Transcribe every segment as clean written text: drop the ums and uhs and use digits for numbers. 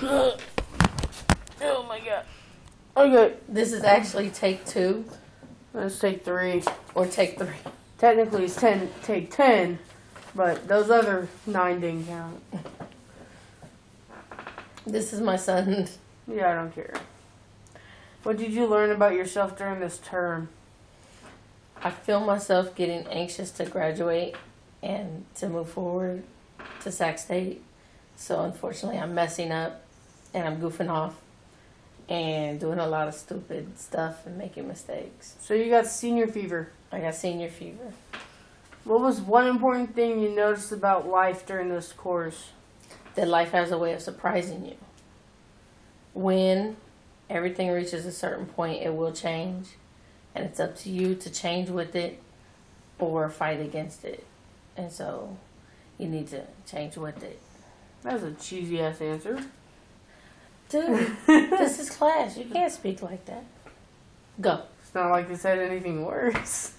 Oh my god. Okay. This is actually take 2 Let's take 3. or take 3. Technically it's take 10, but those other 9 didn't count. This is my son. Yeah, I don't care. What did you learn about yourself during this term? I feel myself getting anxious to graduate and to move forward to Sac State. So unfortunately, I'm messing up and I'm goofing off and doing a lot of stupid stuff and making mistakes. So you got senior fever. I got senior fever. What was one important thing you noticed about life during this course? That life has a way of surprising you. When everything reaches a certain point, it will change. And it's up to you to change with it or fight against it. And so you need to change with it. That was a cheesy ass answer. Dude, this is class. You can't speak like that. Go. It's not like they said anything worse.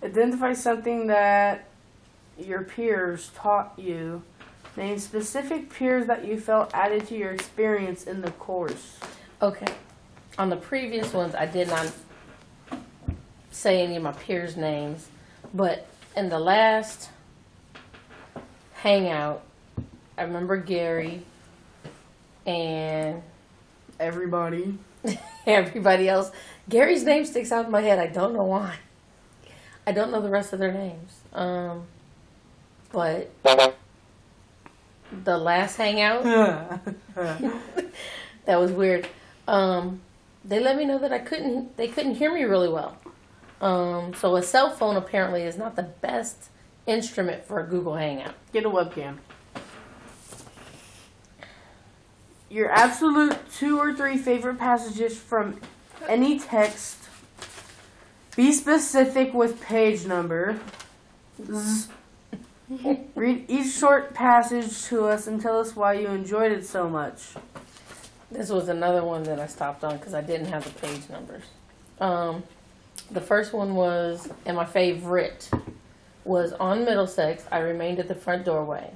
Identify something that your peers taught you. Name specific peers that you felt added to your experience in the course. Okay. On the previous ones, I did not say any of my peers' names. But in the last hangout, I remember Gary and everybody else. Gary's name sticks out in my head. I don't know why. I don't know the rest of their names. But the last hangout, that was weird. They let me know that they couldn't hear me really well. So a cell phone apparently is not the best instrument for a Google Hangout. Get a webcam. Your absolute 2 or 3 favorite passages from any text. Be specific with page number. Read each short passage to us and tell us why you enjoyed it so much. This was another one that I stopped on because I didn't have the page numbers. The first one was, and my favorite, was on Middlesex, I remained at the front doorway.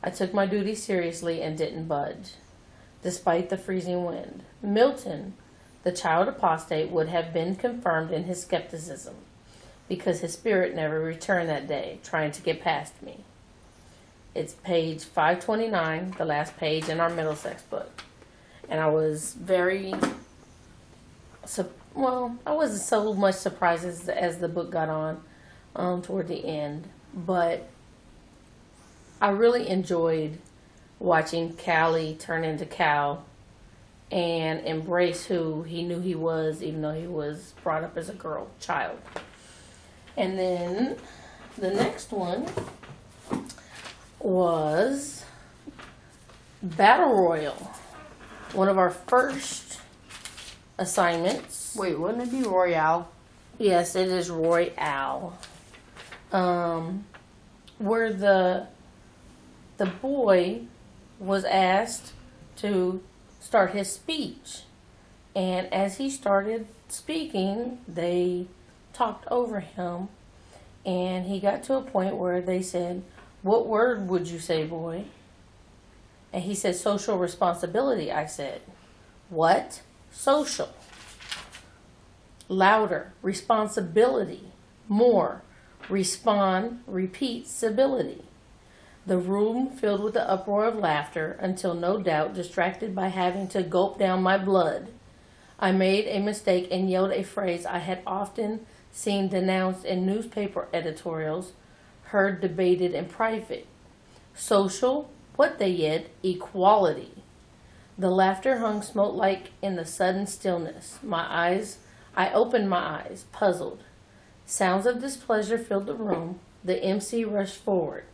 I took my duty seriously and didn't budge, despite the freezing wind. Milton, the child apostate, would have been confirmed in his skepticism, because his spirit never returned that day, trying to get past me. It's page 529, the last page in our Middlesex book. And I was I wasn't so much surprised as the book got on toward the end. But I really enjoyed watching Callie turn into Cal and embrace who he knew he was, even though he was brought up as a child. And then the next one was Battle Royal. One of our first assignments. Wait, wouldn't it be Royale? Yes, it is Royale. Where the boy was asked to start his speech. And as he started speaking, they talked over him. And he got to a point where they said, "What word would you say, boy?" And he said, "Social responsibility." I said, "What? Social." Louder, responsibility. More, respond, repeat, civility. The room filled with the uproar of laughter until, no doubt, distracted by having to gulp down my blood, I made a mistake and yelled a phrase I had often seen denounced in newspaper editorials, heard debated in private. Social, what they yet, equality. The laughter hung smoke-like in the sudden stillness. I opened my eyes, puzzled. Sounds of displeasure filled the room. The MC rushed forward.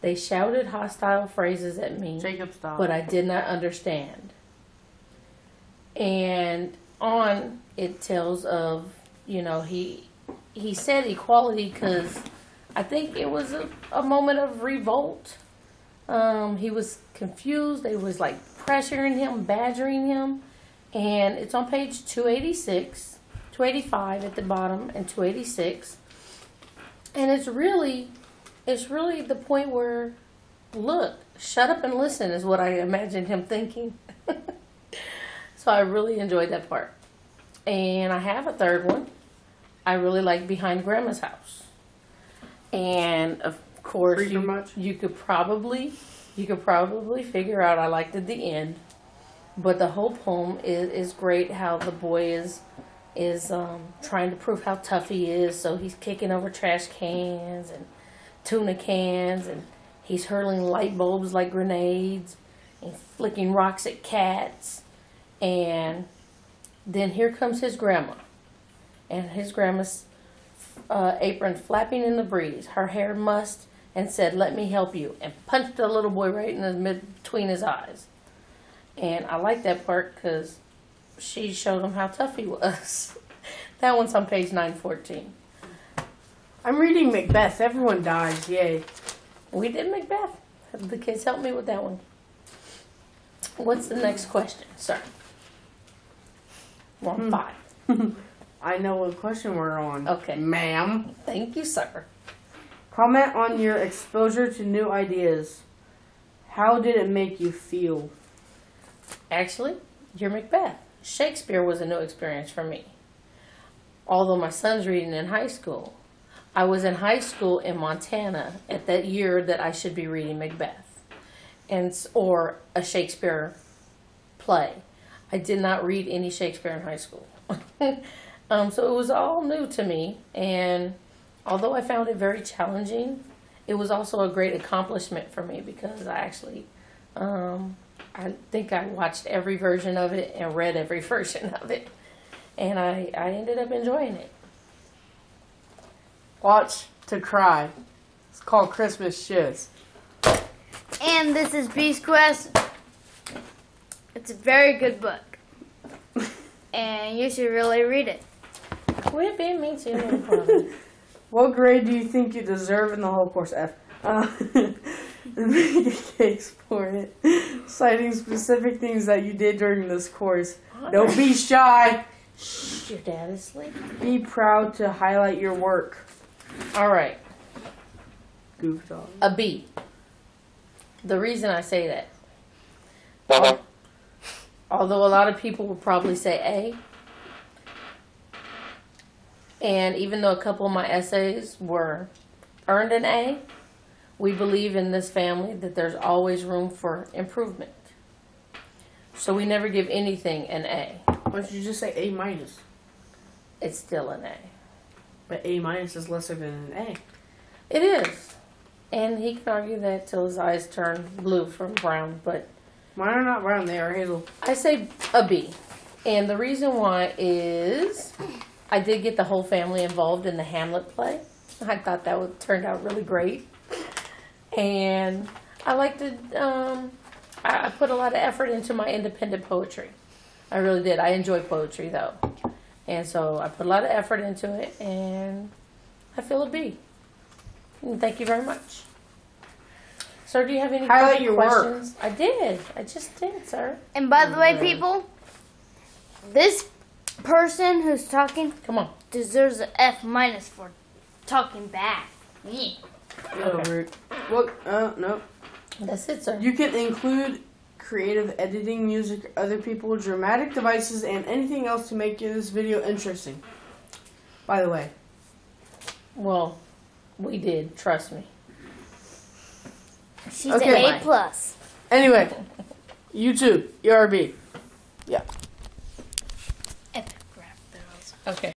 They shouted hostile phrases at me, Jacob, stop. But I did not understand. And on it tells of, he said equality because I think it was a moment of revolt. He was confused. They was like pressuring him, badgering him. And it's on page 286, 285 at the bottom, and 286. And it's really the point where, look, shut up and listen is what I imagined him thinking. So I really enjoyed that part. And I have a third one. I really like Behind Grandma's House. And of course, Pretty much. you could probably figure out I liked at the end. But the whole poem is great. How the boy is trying to prove how tough he is. So he's kicking over trash cans and tuna cans, and he's hurling light bulbs like grenades, and flicking rocks at cats. And then here comes his grandma, and his grandma's apron flapping in the breeze, her hair mussed, and said, "Let me help you," and punched the little boy right in the between his eyes. And I like that part because she showed him how tough he was. That one's on page 914. I'm reading Macbeth. Everyone dies. Yay. We did Macbeth. The kids helped me with that one. What's the next question, sir? We're on 5. I know what question we're on. Okay. Ma'am. Thank you, sir. Comment on your exposure to new ideas. How did it make you feel? Actually, you're Macbeth. Shakespeare was a new experience for me. Although my son's reading in high school. I was in high school in Montana at that year that I should be reading Macbeth or a Shakespeare play. I did not read any Shakespeare in high school. So it was all new to me, and although I found it very challenging, it was also a great accomplishment for me because I actually, I think I watched every version of it and read every version of it, and I ended up enjoying it. Watch to cry. It's called Christmas Shiz. And this is Beast Quest. It's a very good book. And you should really read it. Quit being mean to your little brother. What grade do you think you deserve in the whole course? F. Make a case for it. Citing specific things that you did during this course. Don't be shy. Shh, your dad is asleep. Be proud to highlight your work. All right, Goof dog. a B. The reason I say that, although a lot of people will probably say A, and even though a couple of my essays were earned an A, we believe in this family that there's always room for improvement. So we never give anything an A. Why don't you just say A minus? It's still an A. But A minus is lesser than an A. It is. And he can argue that till his eyes turn blue from brown, but Mine are not brown, they are hazel. I say a B. And the reason why is I did get the whole family involved in the Hamlet play. I thought that turned out really great. And I like to, I put a lot of effort into my independent poetry. I really did. I enjoy poetry though. And so I put a lot of effort into it, and I feel a B. And thank you very much. Sir, do you have any Highlight your work. questions? I did. I just did, sir. And by the way, people, this person who's talking Come on. deserves an F minus for talking back. Yeah. Get over it. What? No. That's it, sir. You can include creative editing, music, other people, dramatic devices, and anything else to make this video interesting. By the way. Well, we did. Trust me. She's Okay. an A plus. Anyway, YouTube, ERB. Yeah. Epic rap battles. Okay.